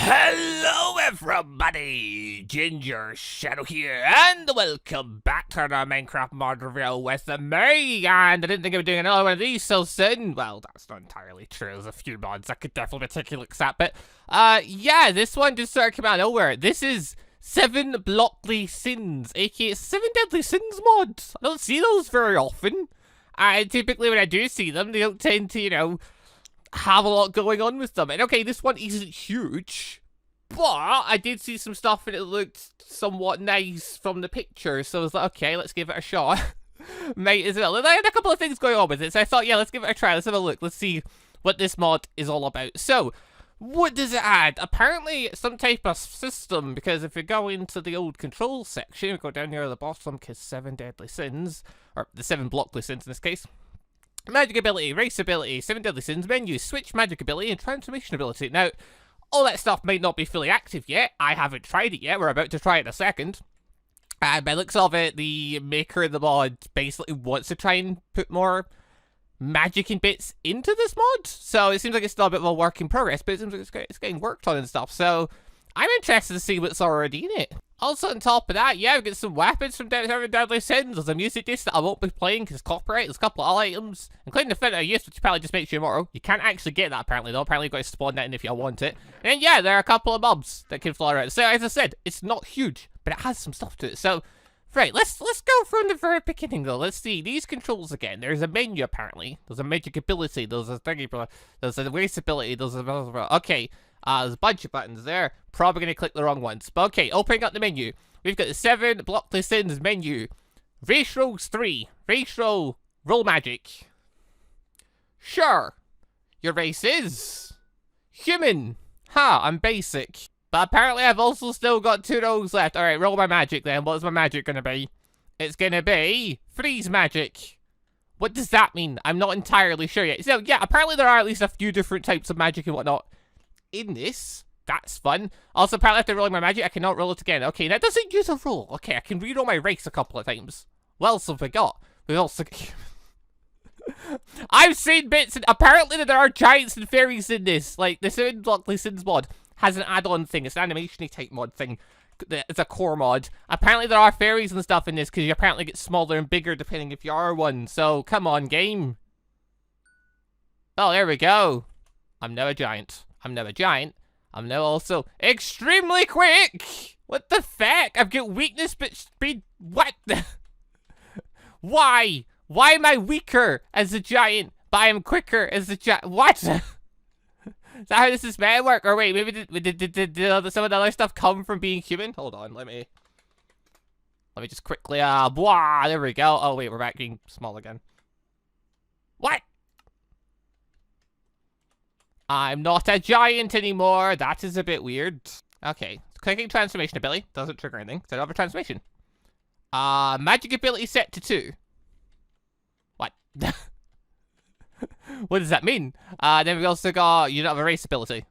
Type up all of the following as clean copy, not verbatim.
Hello everybody, Gingershadow here, and welcome back to our Minecraft mod review with me, and I didn't think I would be doing another one of these so soon. Well, that's not entirely true. There's a few mods I could definitely take a look at, but yeah, this one just sort of came out of nowhere. This is 7 Blockly Sins, aka 7 Deadly Sins mods. I don't see those very often. Typically when I do see them, they don't tend to, you know, have a lot going on with them. And okay, this one isn't huge, but I did see some stuff and it looked somewhat nice from the picture, so I was like, okay, let's give it a shot. Might as well. And I had a couple of things going on with it, so I thought, yeah, let's give it a try. Let's have a look. Let's see what this mod is all about. So, what does it add? Apparently, some type of system, because if you go into the old control section, we go down here at the bottom, because 7 Deadly Sins, or the 7 Blockly Sins in this case. Magic ability, race ability, 7 Deadly Sins, menu, switch magic ability, and transformation ability. Now, all that stuff might not be fully active yet. I haven't tried it yet. We're about to try it in a second. By the looks of it, the maker of the mod basically wants to try and put more magic and bits into this mod. So it seems like it's still a bit of a work in progress, but it seems like it's getting worked on and stuff. So I'm interested to see what's already in it. Also, on top of that, yeah, we've got some weapons from Deadly Sins. There's a music disc that I won't be playing because copyright. There's a couple of other items, including the Fin of Use, which probably just makes you immortal. You can't actually get that, apparently, though. Apparently, you've got to spawn that in if you want it. And yeah, there are a couple of mobs that can fly around. So, as I said, it's not huge, but it has some stuff to it. So, right, let's go from the very beginning, though. Let's see. These controls again. There's a menu, apparently. There's a magic ability. There's a thingy. There's a race ability. There's a... Okay, there's a bunch of buttons there. Probably going to click the wrong ones. But okay, opening up the menu. We've got the 7 Blockly Sins menu. Race rolls 3. Race roll magic. Sure. Your race is human. Ha, I'm basic. But apparently I've also still got 2 rolls left. Alright, roll my magic then. What's my magic gonna be? It's gonna be freeze magic. What does that mean? I'm not entirely sure yet. So yeah, apparently there are at least a few different types of magic and whatnot in this. That's fun. Also, apparently after rolling my magic, I cannot roll it again. Okay, that doesn't use a roll. Okay, I can re-roll my race a couple of times. What else have we got? We also... I've seen bits, and apparently there are giants and fairies in this. Like, the 7 Blockly Sins mod has an add-on thing. It's an animation-y type mod thing. It's a core mod. Apparently there are fairies and stuff in this, because you apparently get smaller and bigger depending if you are one. So, come on, game. Oh, there we go. I'm now a giant. I'm now a giant. I'm now also extremely quick! What the fuck? I've got weakness but speed. What? Why? Why am I weaker as a giant, but I am quicker as a giant? What? Is that how this is meant to work? Or wait, maybe did some of the other stuff come from being human? Hold on, let me just quickly, blah, there we go. Oh wait, we're back being small again. What? I'm not a giant anymore. That is a bit weird. Okay. Clicking transformation ability. Doesn't trigger anything. So I don't have a transformation. Magic ability set to 2. What? What does that mean? Then we also got, you don't have a race ability.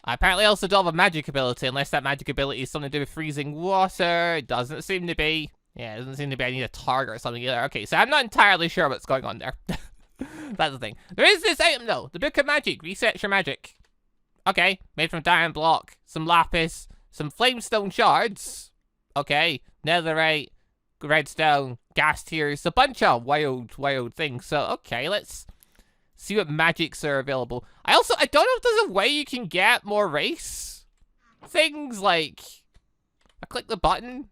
I apparently also don't have a magic ability, unless that magic ability is something to do with freezing water. It doesn't seem to be. Yeah, it doesn't seem to be I need a target or something either. Okay, so I'm not entirely sure what's going on there. That's the thing. There is this item, though. The Book of Magic. Resets your magic. Okay. Made from diamond block. Some lapis. Some flamestone shards. Okay. Netherite. Redstone. Gas tears. A bunch of wild things. So, okay. Let's see what magics are available. I don't know if there's a way you can get more race. Things like... I click the button.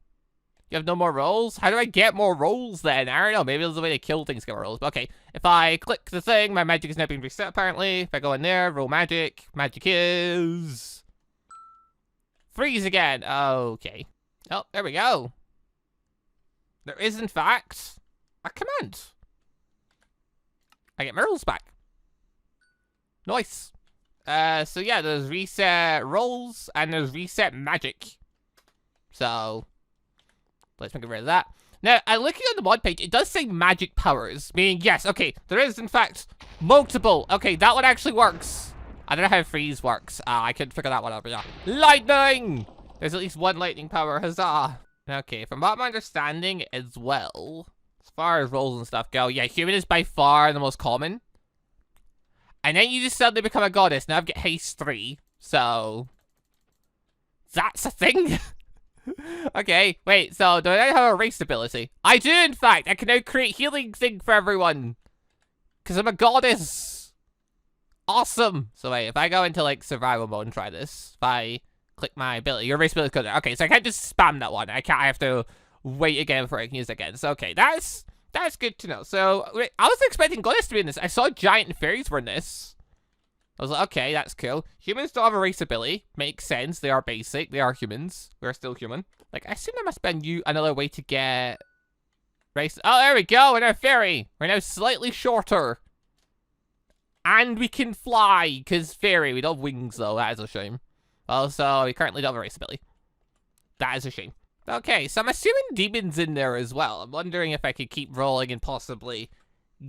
You have no more rolls? How do I get more rolls then? I don't know. Maybe there's a way to kill things to get more rolls. But okay. If I click the thing, my magic is now being reset apparently. If I go in there, roll magic. Magic is... freeze again. Okay. Oh, there we go. There is, in fact, a command. I get my rolls back. Nice. So yeah, there's reset rolls and there's reset magic. So... let's make rid of that. Now, looking on the mod page, it does say magic powers. Meaning, yes, okay, there is, in fact, multiple. Okay, that one actually works. I don't know how freeze works. I couldn't figure that one out, but yeah. Lightning! There's at least one lightning power, huzzah. Okay, from what I'm understanding as well, as far as rolls and stuff go, yeah, human is by far the most common. And then you just suddenly become a goddess. Now I've got haste 3. So, that's a thing. Okay, wait, so do I have a race ability? I do, in fact. I can now create healing thing for everyone. Because I'm a goddess. Awesome. So wait, if I go into like survival mode and try this, if I click my ability, your race ability is good. Okay, so I can't just spam that one. I have to wait again before I can use it again. So okay, that's good to know. So wait, I was expecting goddess to be in this. I saw giant and fairies were in this. I was like, okay, that's cool. Humans don't have a race ability. Makes sense. They are basic. They are humans. We're still human. Like, I assume there must be another way to get race. Oh, there we go. We're now fairy. We're now slightly shorter. And we can fly, because fairy. We don't have wings, though. That is a shame. Also, we currently don't have a race ability. That is a shame. Okay, so I'm assuming demons in there as well. I'm wondering if I could keep rolling and possibly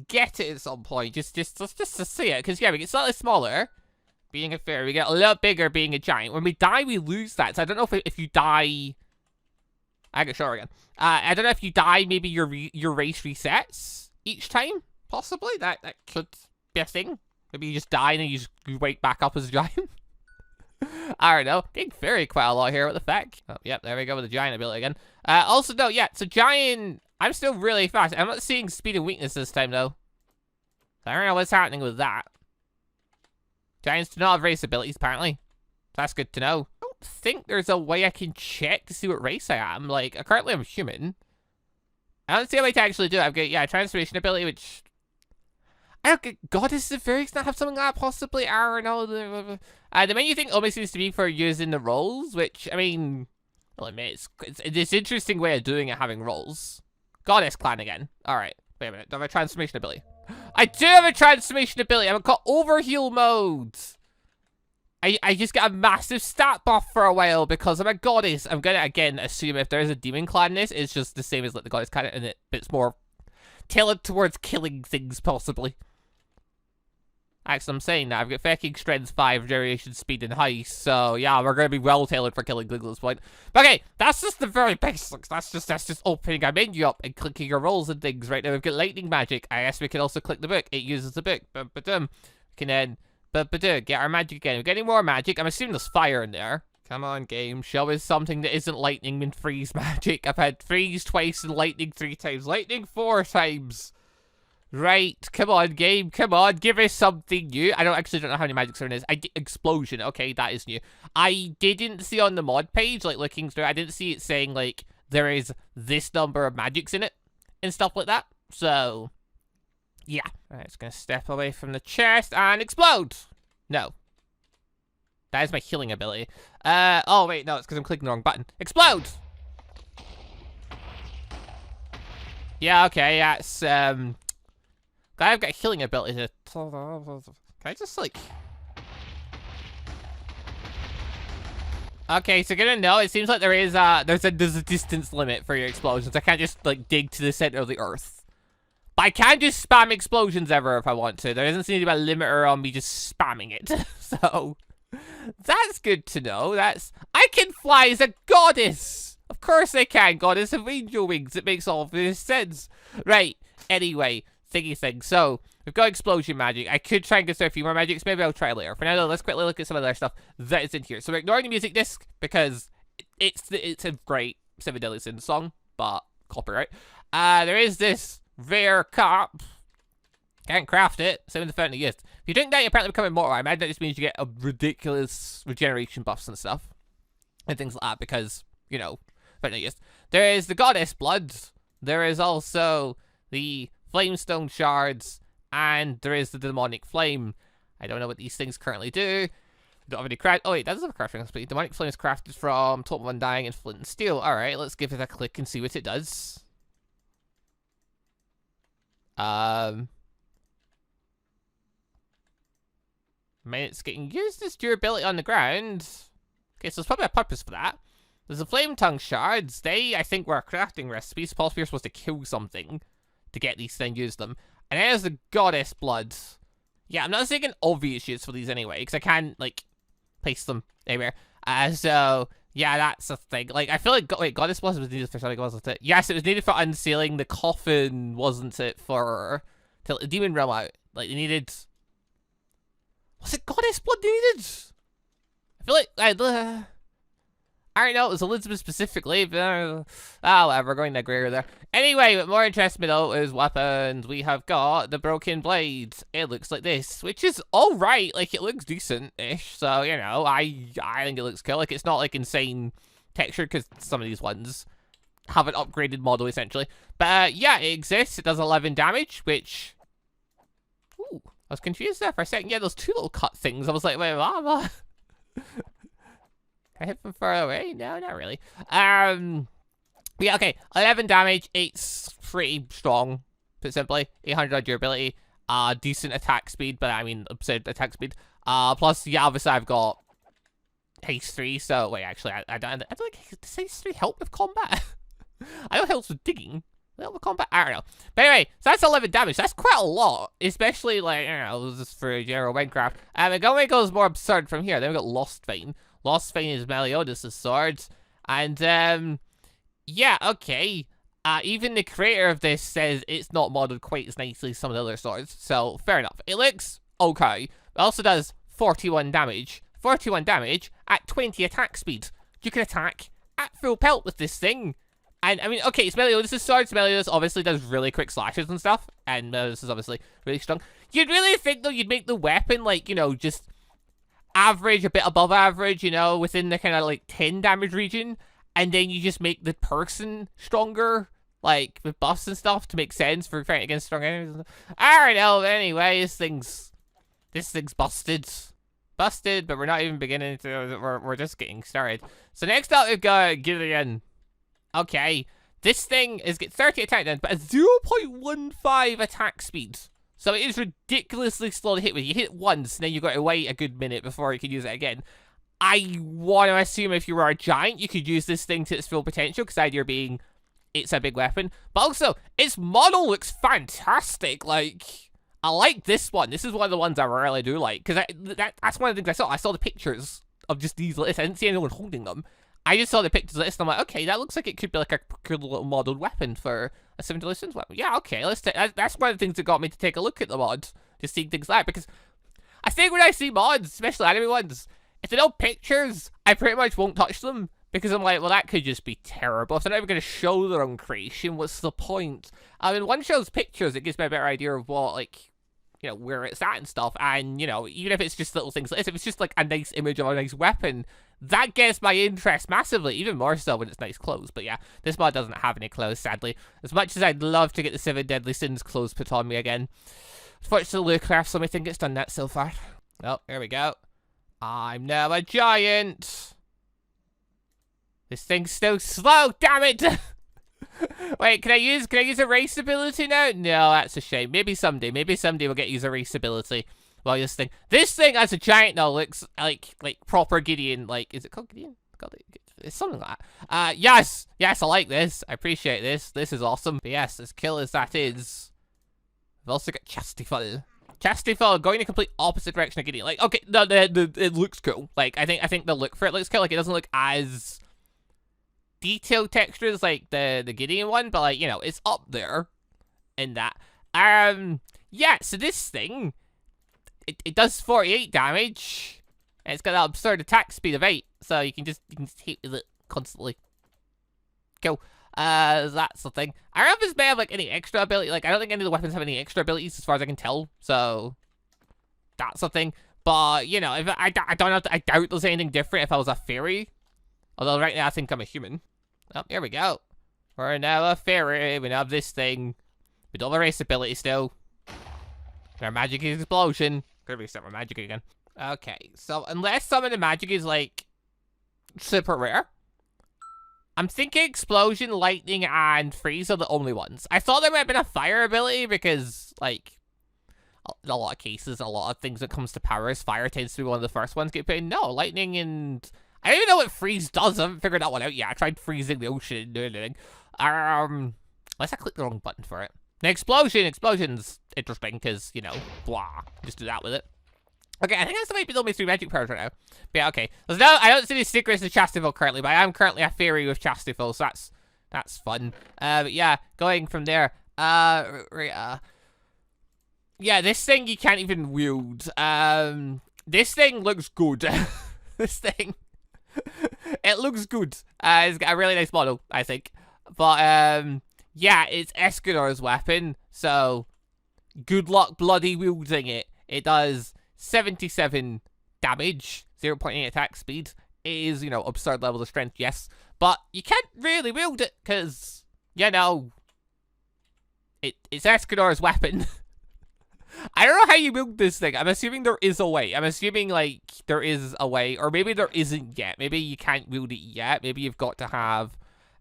get it at some point, just to see it, because yeah, we get slightly smaller being a fairy, we get a little bigger being a giant. When we die, we lose that. So I don't know if you die, I get short again. I don't know if you die, maybe your race resets each time. Possibly that could be a thing. Maybe you just die and then you wake back up as a giant. I don't know. Being fairy quite a lot here. What the fuck? Oh, yep, there we go with the giant ability again. Also, no, yeah, so giant. I'm still really fast. I'm not seeing speed and weakness this time, though. So I don't know what's happening with that. Giants do not have race abilities, apparently. That's good to know. I don't think there's a way I can check to see what race I am. Like, currently I'm human. I don't see a way to actually do it. I've got, yeah, transformation ability, which... I don't get... Goddess and fairies not have something like that, possibly? I don't know. The menu thing almost seems to be for using the roles, which, I mean... I'll admit, it's this interesting way of doing it, having roles. Goddess clan again. Alright. Wait a minute. Do I have a transformation ability? I do have a transformation ability. I'm called overheal mode. I just get a massive stat buff for a while because I'm a goddess. I'm gonna again assume if there is a demon clan in this, it's just the same as like the goddess clan in it, but it's more tailored towards killing things possibly. Actually, I'm saying that I've got fucking strength 5, variation, speed, and height, so yeah, we're gonna be well tailored for killing things at this point. But okay, that's just the very basics. That's just opening our menu up and clicking your rolls and things. Right now, we've got lightning magic. I guess we can also click the book. It uses the book. We can then get our magic again. We're getting more magic. I'm assuming there's fire in there. Come on, game. Show us something that isn't lightning and freeze magic. I've had freeze twice and lightning 3 times. Lightning 4 times. Right, come on, game, come on, give us something new. I don't know how many magics there is. Explosion, okay, that is new. I didn't see on the mod page, like, looking through, I didn't see it saying, like, there is this number of magics in it, and stuff like that. So, yeah. Alright, it's gonna step away from the chest and explode. No. That is my healing ability. Oh, wait, no, it's because I'm clicking the wrong button. Explode! Yeah, okay, yeah, it's, I've got a healing ability to... Can I just, like... Okay, so gonna know, it seems like there is, there's a distance limit for your explosions. I can't just, like, dig to the center of the earth. But I can just spam explosions ever if I want to. There doesn't seem to be a limiter on me just spamming it. So, that's good to know. I can fly as a goddess! Of course I can, goddess of angel wings. It makes all of this sense. Right, anyway... thingy thing. So, we've got explosion magic. I could try and get a few more magics. Maybe I'll try later. For now, though, let's quickly look at some of the other stuff that is in here. So, we're ignoring the music disc because it's a great 7 Deadly Sins song, but copyright. There is this rare cup. Can't craft it. Same with the Fountain of Youth. If you drink that, you apparently become immortal. I imagine that just means you get a ridiculous regeneration buffs and stuff. And things like that because, you know, Fountain of Youth. There is the Goddess Blood. There is also the Flamestone Shards, and there is the Demonic Flame. I don't know what these things currently do. Don't have any craft. Oh wait, that does have a crafting recipe. Demonic Flame is crafted from Total Undying and Flint and Steel. Alright, let's give it a click and see what it does. I mean, it's getting used as durability on the ground. Okay, so there's probably a purpose for that. There's the Flame Tongue Shards. They, I think, were a crafting recipe. Possibly you're supposed to kill something to get these things, use them. And there's the Goddess Blood. Yeah, I'm not saying an obvious use for these anyway, because I can, like, place them anywhere. So, yeah, that's a thing. Like, I feel like, wait, Goddess Blood was needed for something, wasn't it? Yes, it was needed for unsealing the coffin, wasn't it, for till the demon realm out. Like, they needed... Was it Goddess Blood needed? I feel like I don't know, it was Elizabeth specifically, but whatever, we're going to agree with there. Anyway, what more interests me though is weapons. We have got the broken blades. It looks like this, which is alright, like it looks decent-ish, so, you know, I think it looks cool. Like, it's not like insane texture, because some of these ones have an upgraded model, essentially. But, yeah, it exists. It does 11 damage, which... Ooh, I was confused there for a second. Yeah, those two little cut things. I was like, wait, what? Can I hit from far away? No, not really. Yeah, okay. 11 damage. It's pretty strong, put simply. 800 durability. Decent attack speed, but I mean, absurd attack speed. Plus, yeah, obviously I've got haste 3, so... Wait, actually, I don't like... Does haste 3 help with combat? I know it helps with digging. Help with combat? I don't know. But anyway, so that's 11 damage. That's quite a lot. Especially, like, you know, just for general Minecraft. It only goes more absurd from here. Then we got Lost Vein. Lost Vein is Meliodas' sword. And, yeah, okay. Even the creator of this says it's not modded quite as nicely as some of the other swords. So, fair enough. It looks okay. It also does 41 damage. 41 damage at 20 attack speed. You can attack at full pelt with this thing. And, I mean, okay, it's Meliodas' sword. Meliodas obviously does really quick slashes and stuff. And Meliodas is obviously really strong. You'd really think, though, you'd make the weapon, like, you know, just average, a bit above average, you know, within the kind of, like, 10 damage region. And then you just make the person stronger, like, with buffs and stuff to make sense for fighting against strong enemies. I don't know, anyway, this thing's busted. Busted, but we're not even beginning to, we're just getting started. So next up, we've got Gideon. Okay, this thing is get 30 attack damage, but a 0.15 attack speed. So it is ridiculously slow to hit with. You hit it once, and then you've got to wait a good minute before you can use it again. I want to assume if you were a giant, you could use this thing to its full potential, because the idea being it's a big weapon. But also, its model looks fantastic. Like, I like this one. This is one of the ones I really do like, because that's one of the things I saw. I saw the pictures of just these. I didn't see anyone holding them. I just saw the pictures of this, and I'm like, okay, that looks like it could be like a cool little modeled weapon for a 7 Deadly Sins weapon. Yeah, okay, that's one of the things that got me to take a look at the mod, just seeing things like that, because I think when I see mods, especially anime ones, if they don't pictures, I pretty much won't touch them, because I'm like, well, that could just be terrible. If they're not even going to show their own creation, what's the point? I mean, one shows pictures, it gives me a better idea of what, like, you know, where it's at and stuff, and, you know, even if it's just little things like this, if it's just, like, a nice image of a nice weapon, that gets my interest massively, even more so when it's nice clothes. But yeah, this mod doesn't have any clothes, sadly. As much as I'd love to get the 7 Deadly Sins clothes put on me again. Unfortunately, Lucraft only thing it's done that so far. Oh, here we go. I'm now a giant. This thing's still slow, damn it! Wait, can I use erase ability now? No, that's a shame. Maybe someday we'll get use erase ability. Well, this thing as a giant now looks like proper Gideon. Like, is it called Gideon? It's something like that. Yes, I like this. I appreciate this. This is awesome. But yes, as cool as that is, we've also got Chastiful. Chastiful going the complete opposite direction of Gideon. Like, okay, no, it looks cool. Like, I think the look for it looks cool. Like, it doesn't look as detailed textures like the Gideon one, but like, you know, it's up there in that. Yeah. So this thing. It does 48 damage, and it's got that absurd attack speed of 8, so you can just hit with it constantly. Cool. That's the thing. I don't know if this may have like any extra ability. Like, I don't think any of the weapons have any extra abilities as far as I can tell, so that's the thing. But you know, if I don't know. I doubt there's anything different if I was a fairy. Although right now I think I'm a human. Oh, here we go. We're now a fairy. We now have this thing. We don't have a race ability still. Our magic explosion. Gonna reset my magic again. Okay, so unless some of the magic is like super rare, I'm thinking explosion, lightning, and freeze are the only ones. I thought there might have been a fire ability because, like, in a lot of cases, a lot of things when it comes to powers, fire tends to be one of the first ones to get put in. No, lightning and I don't even know what freeze does. I haven't figured that one out yet. I tried freezing the ocean and doing anything. Unless I clicked the wrong button for it. An explosion's interesting because, you know, blah. Just do that with it. Okay, I think that's the might be the only 3 magic powers right now. But yeah, okay. There's no, I don't see any secrets to Chastiful currently, but I am currently a fairy with Chastiful, so that's fun. But yeah, going from there. Yeah, this thing you can't even wield. This thing looks good. this thing. It looks good. It's got a really nice model, I think. But, yeah, it's Escanor's weapon, so good luck bloody wielding it. It does 77 damage, 0.8 attack speed. It is, you know, absurd levels of strength, yes. But you can't really wield it, because, you know, it's Escanor's weapon. I don't know how you build this thing. I'm assuming there is a way. I'm assuming, like, there is a way. Or maybe there isn't yet. Maybe you can't build it yet. Maybe you've got to have,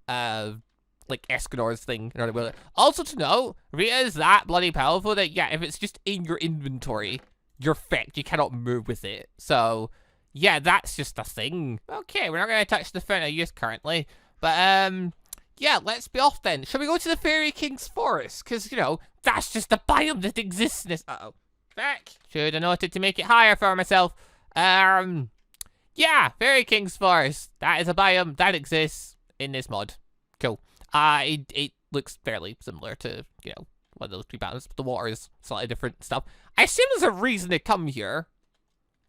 like, Escanor's thing in order to build it. Also to know, Rita is that bloody powerful that, yeah, if it's just in your inventory, you're fecked. You cannot move with it. So, yeah, that's just a thing. Okay, we're not going to touch the phone I use currently. But, yeah, let's be off then. Shall we go to the Fairy King's Forest? Because, you know, that's just a biome that exists in this. Uh-oh. Back. Should have noted to make it higher for myself. Yeah, Fairy King's Forest. That is a biome that exists in this mod. Cool. It looks fairly similar to, you know, one of those two biomes. The water is slightly different stuff. I assume there's a reason to come here.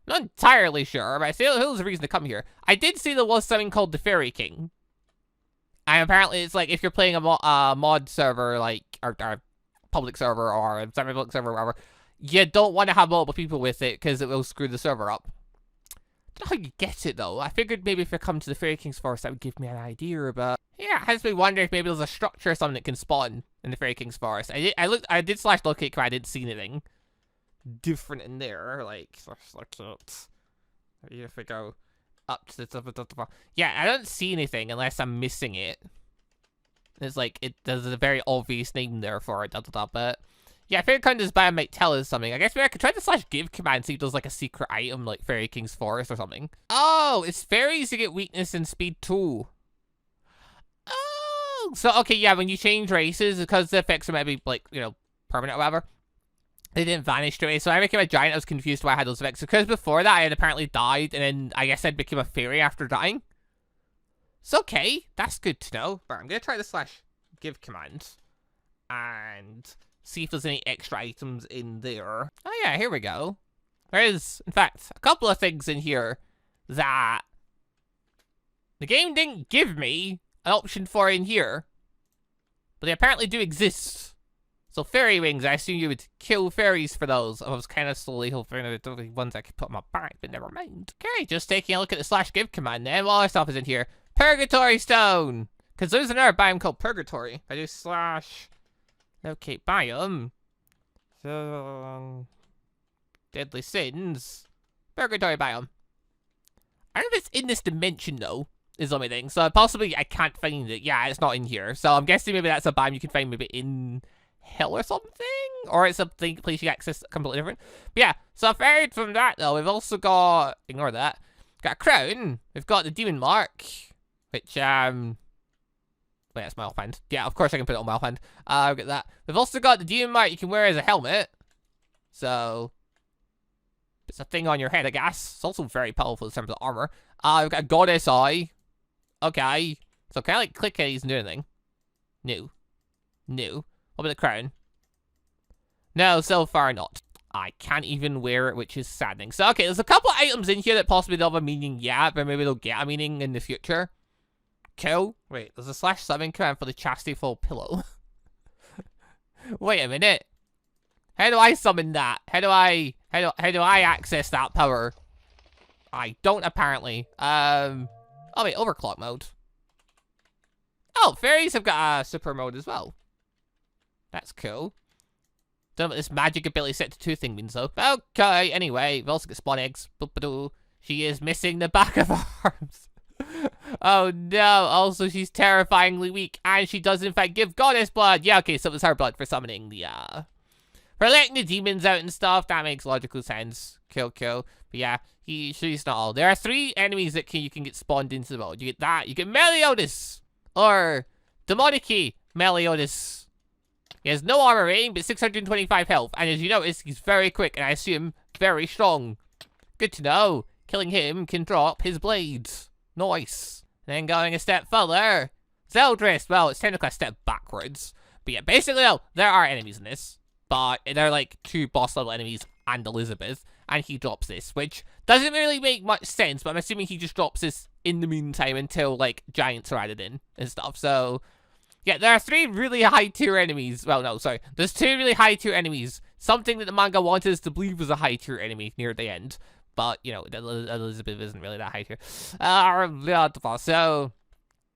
Not entirely sure, but I assume there's a reason to come here. I did see there was something called the Fairy King. And apparently it's like if you're playing a mod server, like, or public server or a semi-public server or whatever, you don't want to have multiple people with it because it will screw the server up. I don't know how you get it though. I figured maybe if I come to the Fairy King's Forest that would give me an idea, but yeah, it has me wondering if maybe there's a structure or something that can spawn in the Fairy King's Forest. I did slash locate because I didn't see anything different in there. Like, if we go up to the top, yeah, I don't see anything unless I'm missing it. It's like, there's a very obvious name there for it, but yeah, I figured kind of this biome might tell us something. I guess maybe I could try the slash give command, see if there's like a secret item like Fairy King's Forest or something. Oh, it's fairies to get weakness and speed too. Oh, so okay, yeah, when you change races, because the effects are maybe like, you know, permanent or whatever, they didn't vanish straight away. So I became a giant, I was confused why I had those effects. Because before that, I had apparently died, and then I guess I became a fairy after dying. It's okay. That's good to know. But I'm going to try the slash give command and see if there's any extra items in there. Oh yeah, here we go. There is, in fact, a couple of things in here that the game didn't give me an option for in here, but they apparently do exist. So fairy wings, I assume you would kill fairies for those. I was kind of slowly hoping there were ones I could put on my back, but never mind. Okay, just taking a look at the slash give command then. What other stuff is in here? Purgatory Stone! Because there's another biome called Purgatory. If I do slash locate biome. So, deadly sins. Purgatory biome. I don't know if it's in this dimension though, is the only thing. So possibly I can't find it. Yeah, it's not in here. So I'm guessing maybe that's a biome you can find maybe in hell or something? Or it's something place you access completely different. But yeah, so aside from that though, we've also got, ignore that, got a crown. We've got the demon mark, which, wait, that's my offhand. Yeah, of course I can put it on my offhand. I'll get that. We've also got the demon mark you can wear as a helmet. So, it's a thing on your head, I guess. It's also very powerful in terms of armor. We've got a goddess eye. Okay. So can I, like, click these and do anything? No. No. What about the crown? No, so far not. I can't even wear it, which is saddening. So, okay, there's a couple of items in here that possibly don't have a meaning yet, but maybe they'll get a meaning in the future. Cool. Wait, there's a slash summon command for the chastity full pillow. Wait a minute. How do I summon that? How do I access that power? I don't apparently. Oh wait, overclock mode. Oh, fairies have got a super mode as well. That's cool. Don't know what this magic ability set to 2 thing means though. Okay, anyway, we've also got spawn eggs. She is missing the back of her arms. Oh no, also she's terrifyingly weak, and she does in fact give goddess blood. Yeah, okay, so it was her blood for summoning the, for letting the demons out and stuff. That makes logical sense. Kill. But yeah, she's not all. There are 3 enemies that you can get spawned into the mode. You get that, you get Meliodas, or Demoniki Meliodas. He has no armor rating, but 625 health, and as you notice, he's very quick, and I assume very strong. Good to know. Killing him can drop his blades. Nice. Then going a step further, Zeldris. Well, it's technically a step backwards. But yeah, basically, though, there are enemies in this. But they're like 2 boss level enemies and Elizabeth. and he drops this, which doesn't really make much sense, but I'm assuming he just drops this in the meantime until, like, giants are added in and stuff. So, yeah, there are 3 really high-tier enemies. Well, no, sorry. There's 2 really high-tier enemies. Something that the manga wanted us to believe was a high-tier enemy near the end. But, you know, Elizabeth isn't really that high-tier. So,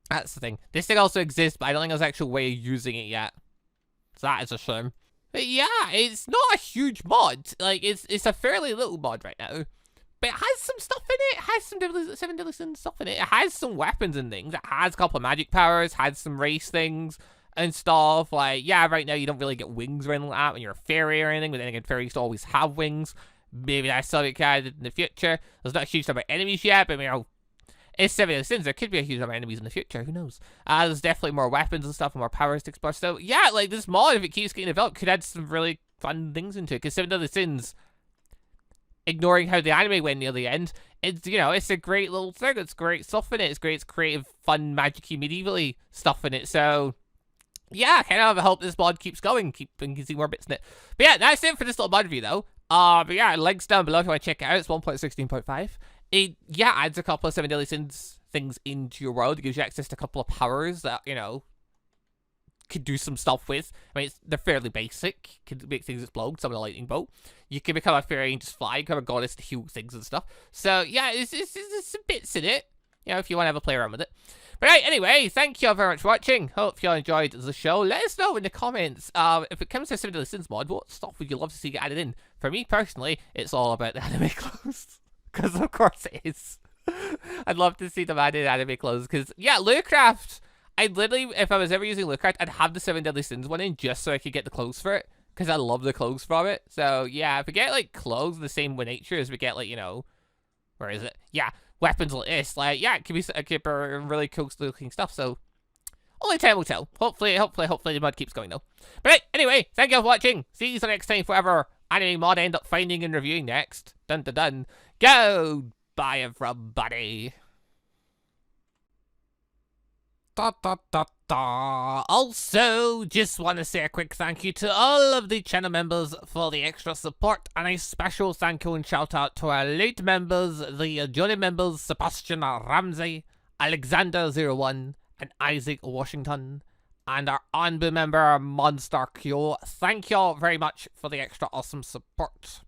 that's the thing. This thing also exists, but I don't think there's an actual way of using it yet. So that is a shame. But yeah, it's not a huge mod. Like, it's a fairly little mod right now. But it has some stuff in it. It has some 7 deadly sins stuff in it. It has some weapons and things. It has a couple of magic powers. Has some race things and stuff. Like, yeah, right now you don't really get wings or anything like that when you're a fairy or anything. But then again, fairies don't always have wings. Maybe that's something kind of in the future. There's not a huge number of enemies yet, but, you know, it's 7 deadly sins. There could be a huge number of enemies in the future. Who knows? There's definitely more weapons and stuff and more powers to explore. So, yeah, like, this mod, if it keeps getting developed, could add some really fun things into it. Because 7 deadly sins, ignoring how the anime went near the end, it's, you know, it's a great little thing. It's great stuff in it. It's great, it's creative, fun, magic-y, medieval-y stuff in it. So, yeah, kind of hope this mod keeps going. And can see more bits in it. But yeah, that's it for this little mod review, though. But yeah, links down below if you want to check it out. It's 1.16.5. It, yeah, adds a couple of 7 deadly sins things into your world. It gives you access to a couple of powers that, you know, could do some stuff with. I mean, they're fairly basic. Could make things explode. Summon a lightning bolt. You can become a fairy and just fly. Become a goddess to heal things and stuff. So, yeah, it's some bits in it. You know, if you want to have a play around with it. But right, anyway, thank you all very much for watching. Hope you all enjoyed the show. Let us know in the comments, if it comes to 7 deadly sins mod, what stuff would you love to see get added in? For me, personally, it's all about the anime clothes. Because, of course, it is. I'd love to see them added anime clothes. Because, yeah, Lootcraft, I'd literally, if I was ever using Lootcraft, I'd have the 7 deadly sins one in just so I could get the clothes for it. Because I love the clothes from it. So, yeah, if we get, like, clothes the same with nature as we get, like, you know, where is it? Yeah, weapons like this. Like, yeah, it could be really cool looking stuff. So, only time will tell. Hopefully the mod keeps going, though. But right, anyway, thank you all for watching. See you next time for whatever anime mod I end up finding and reviewing next. Dun dun dun. Go! Bye, everybody. Also, just want to say a quick thank you to all of the channel members for the extra support, and a special thank you and shout out to our late members, the Johnny members, Sebastian Ramsey, Alexander01, and Isaac Washington, and our ANBU member, MonsterQ. Thank you all very much for the extra awesome support.